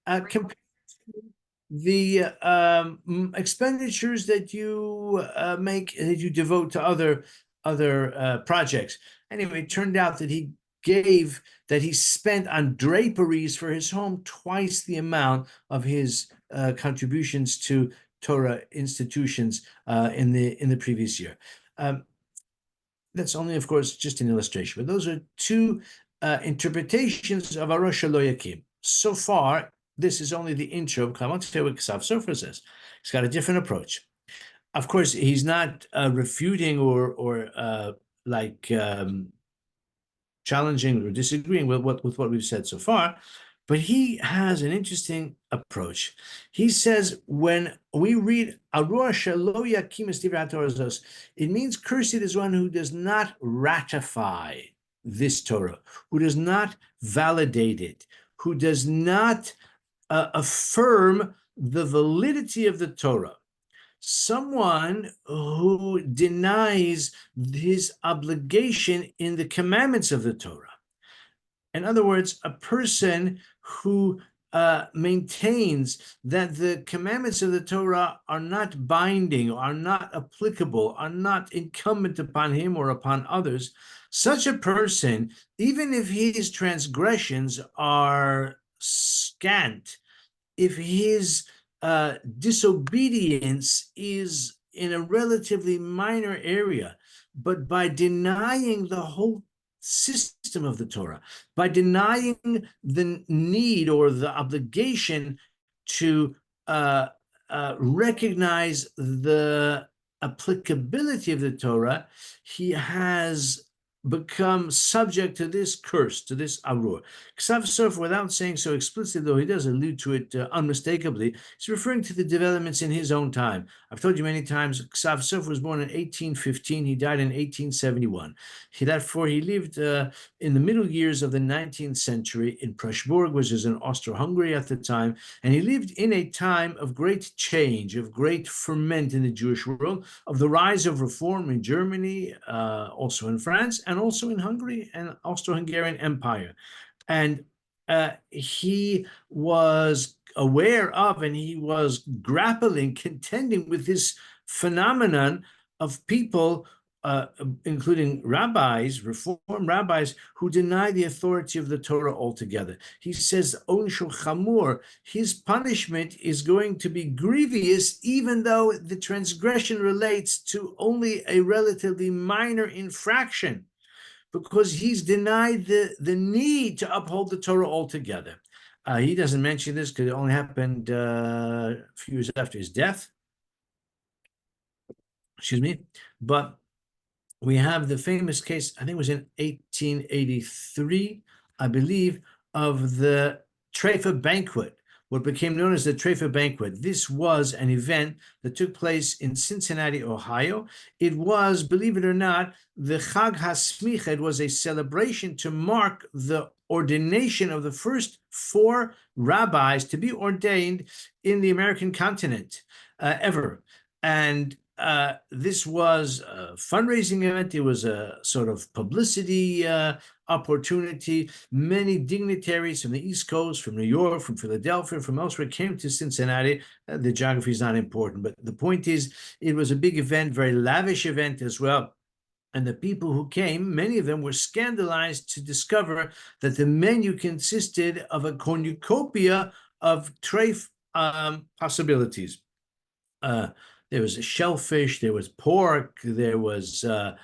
compared to the expenditures that you make, that you devote to other projects. Anyway, it turned out that he spent on draperies for his home twice the amount of his contributions to Torah institutions in the previous year. That's only, of course, just an illustration, but those are two interpretations of Parasha Lo Yakim. So far, this is only the intro, because I want to tell you what Sofer says. He's got a different approach. Of course, he's not refuting or challenging or disagreeing with what we've said so far, but he has an interesting approach. He says when we read Parasha Lo Yakim es Divrei Torah, it means cursed is one who does not ratify this Torah, who does not validate it, who does not affirm the validity of the Torah. Someone who denies his obligation in the commandments of the Torah. In other words, a person who maintains that the commandments of the Torah are not binding, are not applicable, are not incumbent upon him or upon others, such a person, even if his transgressions are scant, if his disobedience is in a relatively minor area, but by denying the whole system of the Torah, by denying the need or the obligation to recognize the applicability of the Torah, he has become subject to this curse, to this arur. Ksav Sofer, without saying so explicitly, though he does allude to it unmistakably, he's referring to the developments in his own time. I've told you many times, Ksav Sofer was born in 1815. He died in 1871. Therefore, he lived in the middle years of the 19th century in Pressburg, which is in Austro-Hungary at the time, and he lived in a time of great change, of great ferment in the Jewish world, of the rise of reform in Germany, also in France, and also in Hungary and Austro-Hungarian Empire. And he was aware of, and he was grappling, contending with this phenomenon of people, including rabbis, reform rabbis, who deny the authority of the Torah altogether. He says, Onshul Chamur, his punishment is going to be grievous, even though the transgression relates to only a relatively minor infraction, because he's denied the need to uphold the Torah altogether. He doesn't mention this because it only happened a few years after his death. Excuse me. But we have the famous case, I think it was in 1883, I believe, of the Treifa banquet, what became known as the Treifa banquet. This was an event that took place in Cincinnati, Ohio. It was, believe it or not, the Chag HaSmicha. It was a celebration to mark the ordination of the first 4 rabbis to be ordained in the American continent ever. And this was a fundraising event. It was a sort of publicity opportunity. Many dignitaries from the East Coast, from New York, from Philadelphia, from elsewhere came to Cincinnati. The geography is not important, but the point is, it was a big event, very lavish event as well. And the people who came, many of them were scandalized to discover that the menu consisted of a cornucopia of treif possibilities. There was a shellfish, there was pork, there was, I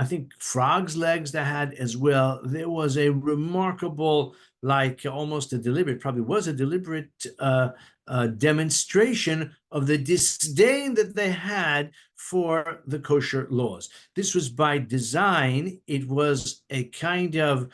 think, frog's legs that had as well. There was a remarkable, like almost a deliberate, probably was a deliberate demonstration of the disdain that they had for the kosher laws. This was by design. It was a kind of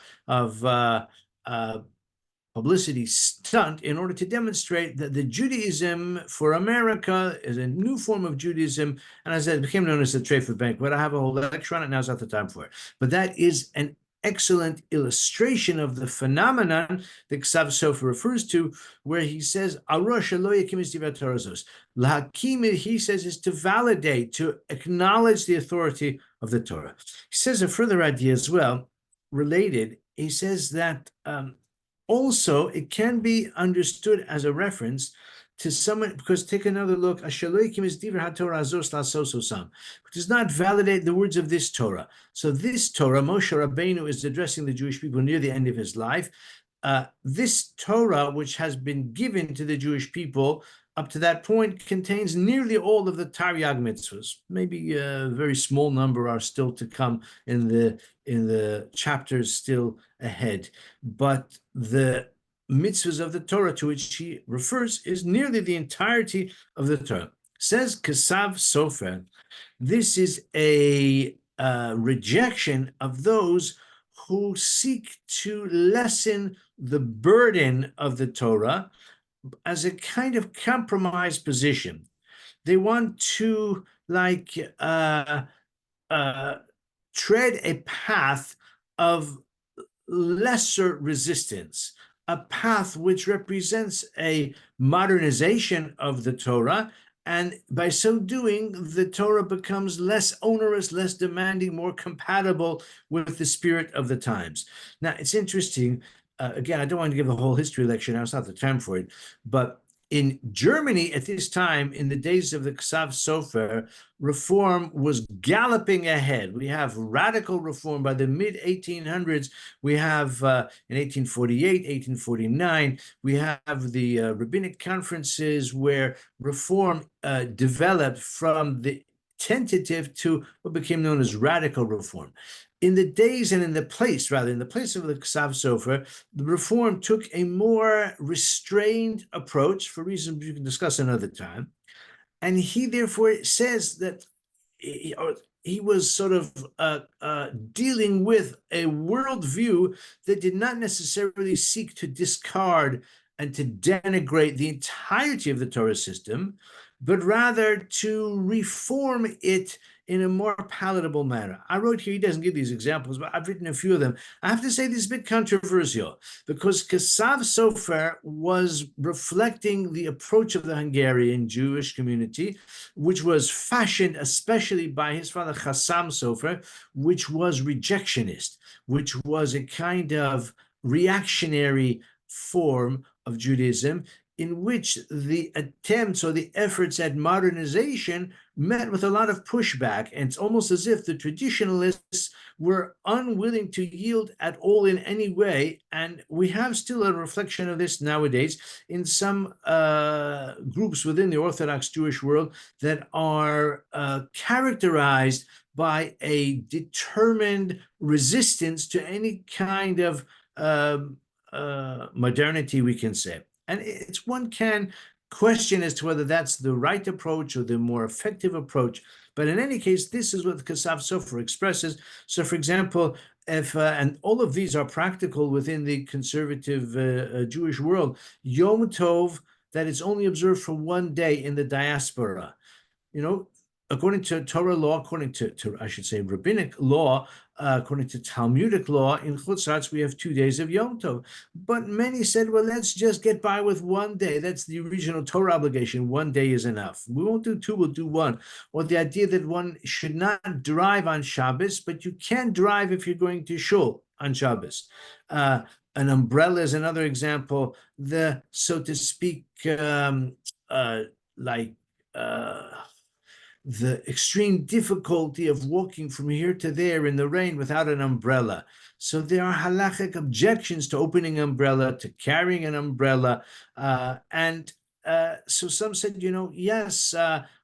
publicity stunt in order to demonstrate that the Judaism for America is a new form of Judaism. And as I said, it became known as the Treifa banquet. I have a whole lecture on it. Now's not the time for it. But that is an excellent illustration of the phenomenon that Ksav Sofer refers to, where he says, Parasha Lo Yakim es Divrei Torah zos. Lahakim, he says, is to validate, to acknowledge the authority of the Torah. He says a further idea as well, related. He says that Also, it can be understood as a reference to someone, because take another look, which does not validate the words of this Torah. So this Torah, Moshe Rabbeinu is addressing the Jewish people near the end of his life. This Torah, which has been given to the Jewish people up to that point, contains nearly all of the Taryag mitzvahs. Maybe a very small number are still to come in the chapters still ahead. But the mitzvahs of the Torah to which he refers is nearly the entirety of the Torah. Says Kesav Sofer, this is a rejection of those who seek to lessen the burden of the Torah as a kind of compromise position. They want to tread a path of lesser resistance, a path which represents a modernization of the Torah. And by so doing, the Torah becomes less onerous, less demanding, more compatible with the spirit of the times. Now, it's interesting. Again, I don't want to give a whole history lecture now, it's not the time for it. But in Germany at this time, in the days of the Ksav Sofer, reform was galloping ahead. We have radical reform by the mid-1800s. We have in 1848, 1849, we have the rabbinic conferences where reform developed from the tentative to what became known as radical reform. In the days and in the place of the Ksav Sofer, the reform took a more restrained approach for reasons we can discuss another time. And he therefore says that he was sort of dealing with a worldview that did not necessarily seek to discard and to denigrate the entirety of the Torah system, but rather to reform it in a more palatable manner. I wrote here, he doesn't give these examples, but I've written a few of them. I have to say this is a bit controversial because Kesav Sofer was reflecting the approach of the Hungarian Jewish community, which was fashioned especially by his father Chassam Sofer, which was rejectionist, which was a kind of reactionary form of Judaism in which the attempts or the efforts at modernization met with a lot of pushback. And it's almost as if the traditionalists were unwilling to yield at all in any way. And we have still a reflection of this nowadays in some groups within the Orthodox Jewish world that are characterized by a determined resistance to any kind of modernity, we can say. And it's one can question as to whether that's the right approach or the more effective approach. But in any case, this is what the Kesav Sofer expresses. So, for example, if and all of these are practical within the conservative Jewish world, Yom Tov, that is only observed for one day in the diaspora. According to Torah law, according to I should say rabbinic law, according to Talmudic law, in Chutz La'aretz we have 2 days of Yom Tov. But many said, well, let's just get by with one day. That's the original Torah obligation. One day is enough. We won't do two, we'll do one. Or the idea that one should not drive on Shabbos, but you can drive if you're going to shul on Shabbos. An umbrella is another example. The, so to speak, the extreme difficulty of walking from here to there in the rain without an umbrella. So there are halachic objections to opening an umbrella, to carrying an umbrella. So some said, yes,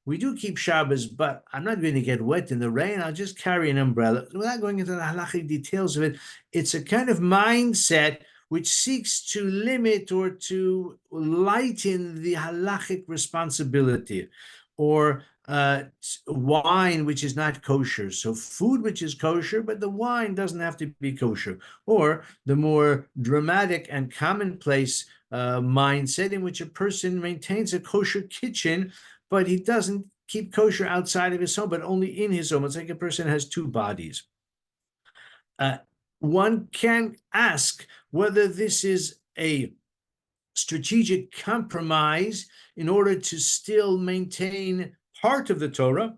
we do keep Shabbos, but I'm not going to get wet in the rain. I'll just carry an umbrella. Without going into the halachic details of it, it's a kind of mindset which seeks to limit or to lighten the halachic responsibility. Or wine which is not kosher. So food which is kosher, but the wine doesn't have to be kosher. Or the more dramatic and commonplace mindset in which a person maintains a kosher kitchen, but he doesn't keep kosher outside of his home, but only in his home. It's like a person has two bodies. One can ask whether this is a strategic compromise in order to still maintain part of the Torah,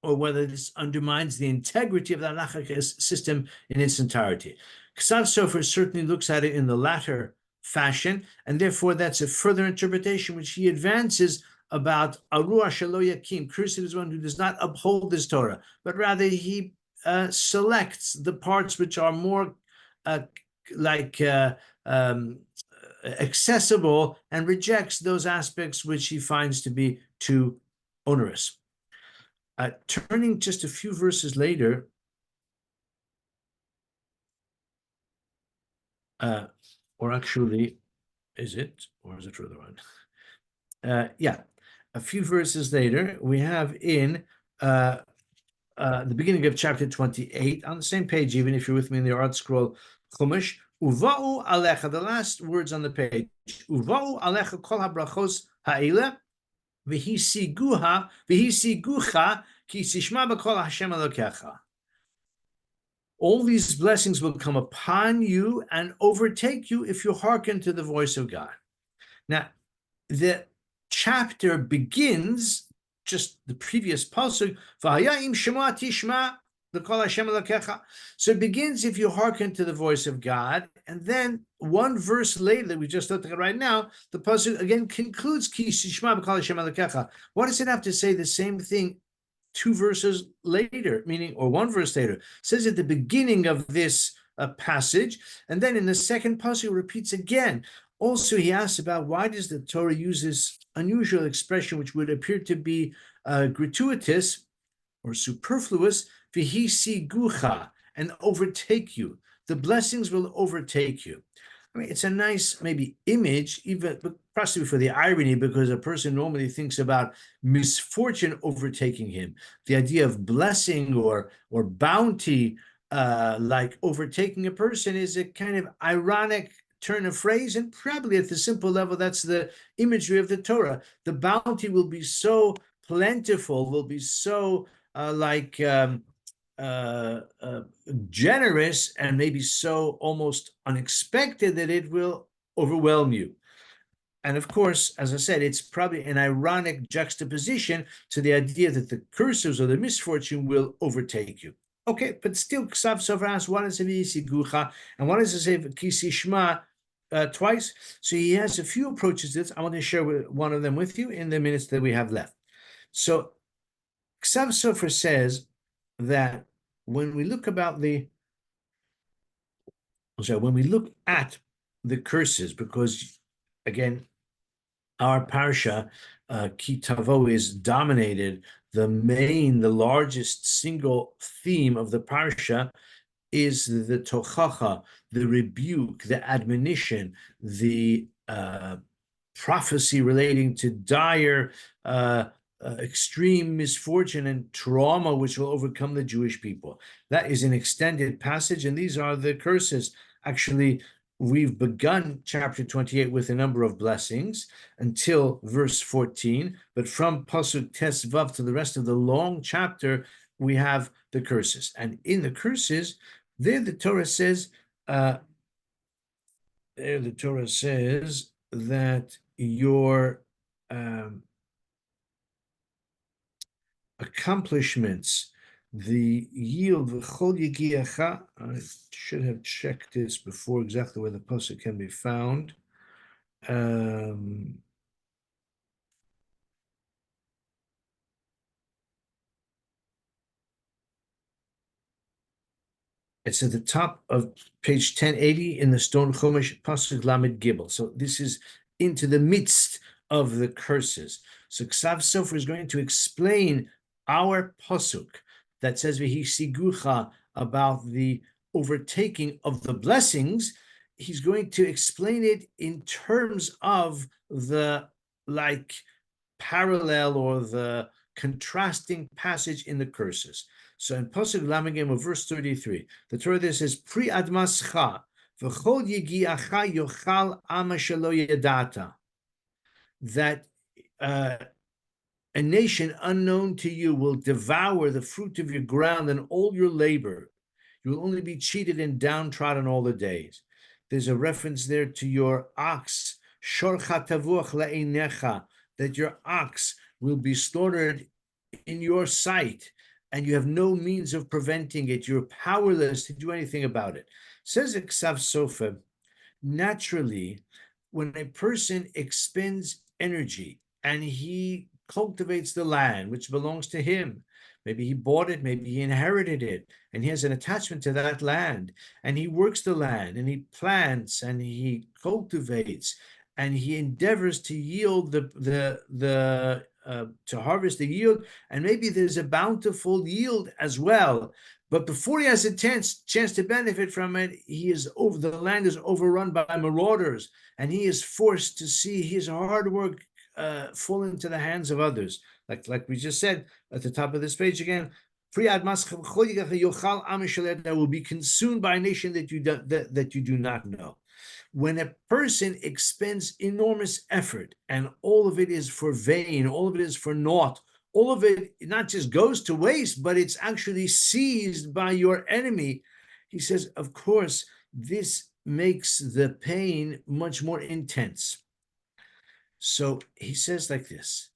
or whether this undermines the integrity of the halachic system in its entirety. Kesav Sofer certainly looks at it in the latter fashion, and therefore that's a further interpretation which he advances about Arua Shelo Yakim. Cursed is one who does not uphold this Torah, but rather he selects the parts which are more like accessible and rejects those aspects which he finds to be too onerous. Turning just a few verses later, or actually, is it, or is it further on? Yeah, a few verses later, we have in the beginning of chapter 28, on the same page, even if you're with me in the Art Scroll Chumash, Uva'u alecha, the last words on the page, Uva'u alecha kol habrachos ha'ile, v'hisigucha ki sishma b'kol Hashem Elokecha. All these blessings will come upon you and overtake you if you hearken to the voice of God. Now, the chapter begins, just the previous pasuk, V'hayim shema tishma l'kol Hashem Elokecha. So it begins, if you hearken to the voice of God, and then one verse later that we just looked at right now, the pasuk again concludes, Ki shishma b'kol Hashem Elokecha. Why does it have to say the same thing two verses later, meaning, or one verse later? It says at the beginning of this passage, and then in the second pasuk it repeats again. Also, he asks about why does the Torah use this unusual expression, which would appear to be gratuitous or superfluous, v'hisigucha, and overtake you. The blessings will overtake you. I mean, it's a nice maybe image, even possibly for the irony, because a person normally thinks about misfortune overtaking him. The idea of blessing or bounty, like overtaking a person, is a kind of ironic turn of phrase, and probably at the simple level, that's the imagery of the Torah. The bounty will be so plentiful, will be so generous, and maybe so almost unexpected that it will overwhelm you. And of course, as I said, it's probably an ironic juxtaposition to the idea that the curses or the misfortune will overtake you. Okay, but still, Ksav Sofer asks, what is V'hisigucha, and what does it say Kisi Shma twice? So he has a few approaches to this. I want to share one of them with you in the minutes that we have left. So Ksav Sofer says that when we look at the curses, because again, our Parasha, Ki Tavo, is dominated. The largest single theme of the Parasha is the tochacha, the rebuke, the admonition, the prophecy relating to dire, extreme misfortune and trauma which will overcome the Jewish people. That is an extended passage, and these are the curses. Actually, we've begun chapter 28 with a number of blessings until verse 14, but from Pasuk Tes Vav to the rest of the long chapter, we have the curses. And in the curses, there the Torah says, that your accomplishments, the yield, I should have checked this before exactly where the pasuk can be found. It's at the top of page 1080 in the Stone Chumash, pasuk Lamed Gimel. So this is into the midst of the curses. So Ksav Sofer is going to explain our pasuk that says V'hisigucha, about the overtaking of the blessings. He's going to explain it in terms of the parallel or the contrasting passage in the curses. So in pasuk Lamed Gimel, verse 33, the Torah there says, Pri admascha v'chol yigiacha yochal ama shelo yedata, that a nation unknown to you will devour the fruit of your ground and all your labor. You will only be cheated and downtrodden all the days. There's a reference there to your ox, shorcha tavuach le'einecha, that your ox will be slaughtered in your sight, and you have no means of preventing it. You're powerless to do anything about it. Says Ksav Sofer naturally, when a person expends energy and he cultivates the land which belongs to him, maybe he bought it, maybe he inherited it, and he has an attachment to that land, and he works the land and he plants and he cultivates and he endeavors to yield to harvest the yield, and maybe there's a bountiful yield as well. But before he has a chance to benefit from it, the land is overrun by marauders, and he is forced to see his hard work fall into the hands of others. Like we just said at the top of this page again, that will be consumed by a nation that you do not know. When a person expends enormous effort and all of it is for vain, all of it is for naught, all of it not just goes to waste, but it's actually seized by your enemy, he says, of course, this makes the pain much more intense. So he says like this,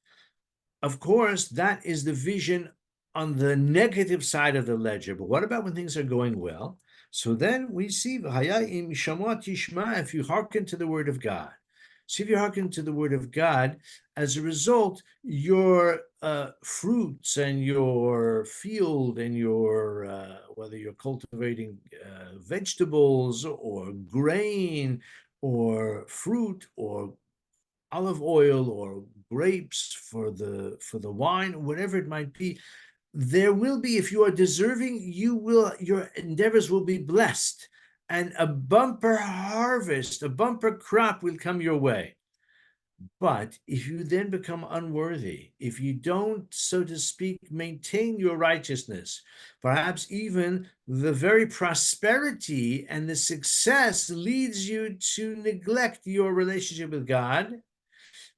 of course, that is the vision on the negative side of the ledger. But what about when things are going well? So then we see, if you hearken to the word of God. So if you hearken to the word of God, as a result, your fruits and your field and your, whether you're cultivating vegetables or grain or fruit or olive oil or grapes for the wine, whatever it might be, there will be, if you are deserving, your endeavors will be blessed, and a bumper harvest, a bumper crop will come your way. But if you then become unworthy, if you don't, so to speak, maintain your righteousness, perhaps even the very prosperity and the success leads you to neglect your relationship with God,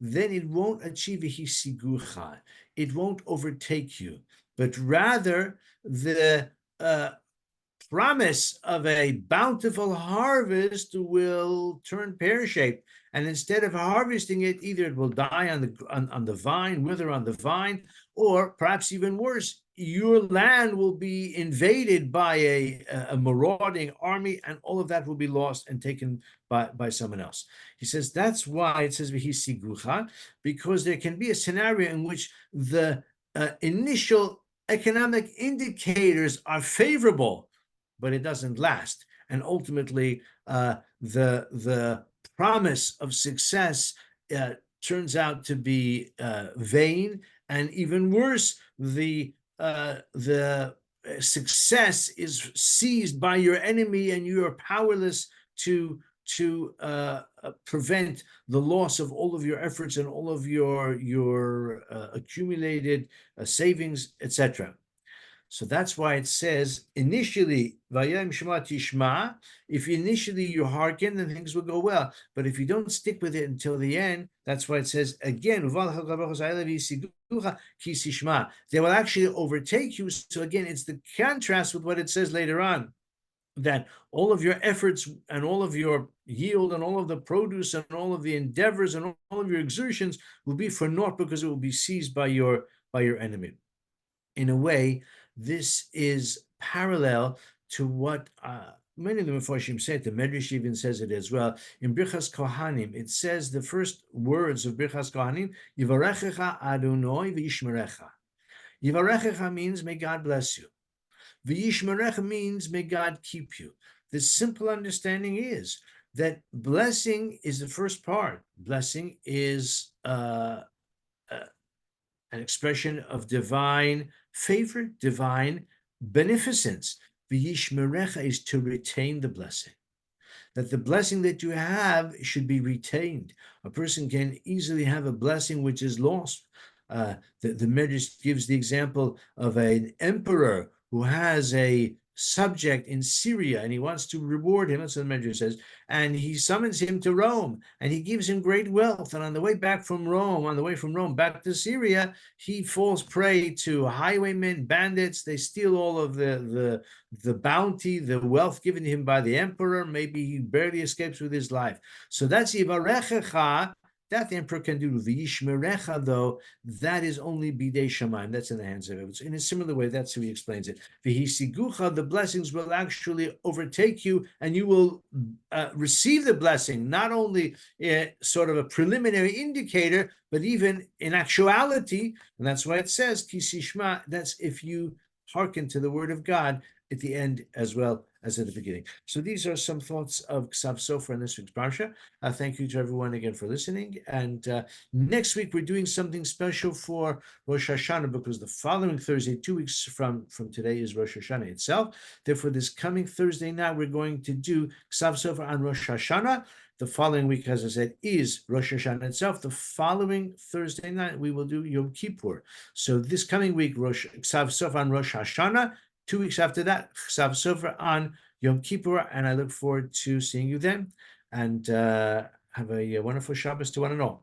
then it won't achieve a hisigucha. It won't overtake you, but rather the promise of a bountiful harvest will turn pear-shaped, and instead of harvesting it, either it will die on the vine, wither on the vine, or perhaps even worse, your land will be invaded by a marauding army, and all of that will be lost and taken by someone else. He says that's why it says v'hisigucha, because there can be a scenario in which the initial economic indicators are favorable, but it doesn't last, and ultimately the promise of success turns out to be vain, and even worse, the success is seized by your enemy, and you are powerless to prevent the loss of all of your efforts and all of your accumulated savings, etc. So that's why it says initially, Vayam Shema Tishma, if initially you hearken, then things will go well. But if you don't stick with it until the end, that's why it says again, they will actually overtake you. So again, it's the contrast with what it says later on, that all of your efforts and all of your yield and all of the produce and all of the endeavors and all of your exertions will be for naught, because it will be seized by your enemy. In a way, this is parallel to what many of the Mefarshim said. The Medrash even says it as well. In Birchas Kohanim, it says the first words of Birchas Kohanim, Yivarechecha Adonai v'yishmerecha. Yivarechecha means may God bless you. V'yishmerecha means may God keep you. The simple understanding is that blessing is the first part. Blessing is an expression of divine favor, divine beneficence. V'yishmerecha is to retain the blessing. That the blessing that you have should be retained. A person can easily have a blessing which is lost. The Medrash gives the example of an emperor who has a subject in Syria, and he wants to reward him, that's what the Medrash says, and he summons him to Rome, and he gives him great wealth, and on the way from Rome back to Syria, he falls prey to highwaymen, bandits. They steal all of the bounty, the wealth given to him by the emperor. Maybe he barely escapes with his life. So that's Yivarechecha. That the emperor can do. V'yishmerecha, though, that is only bidei shamayim. That's in the hands of it. In a similar way, that's how he explains it. V'hisigucha, the blessings will actually overtake you, and you will receive the blessing, not only sort of a preliminary indicator, but even in actuality. And that's why it says kisishma. That's if you hearken to the word of God at the end as well as at the beginning. So these are some thoughts of Ksav Sofer in this week's Parsha. Thank you to everyone again for listening. And next week, we're doing something special for Rosh Hashanah, because the following Thursday, 2 weeks from today, is Rosh Hashanah itself. Therefore, this coming Thursday night, we're going to do Ksav Sofer on Rosh Hashanah. The following week, as I said, is Rosh Hashanah itself. The following Thursday night, we will do Yom Kippur. So this coming week, Ksav Sofer on Rosh Hashanah. 2 weeks after that, Ksav Sofer on Yom Kippur, and I look forward to seeing you then. And have a wonderful Shabbos to one and all.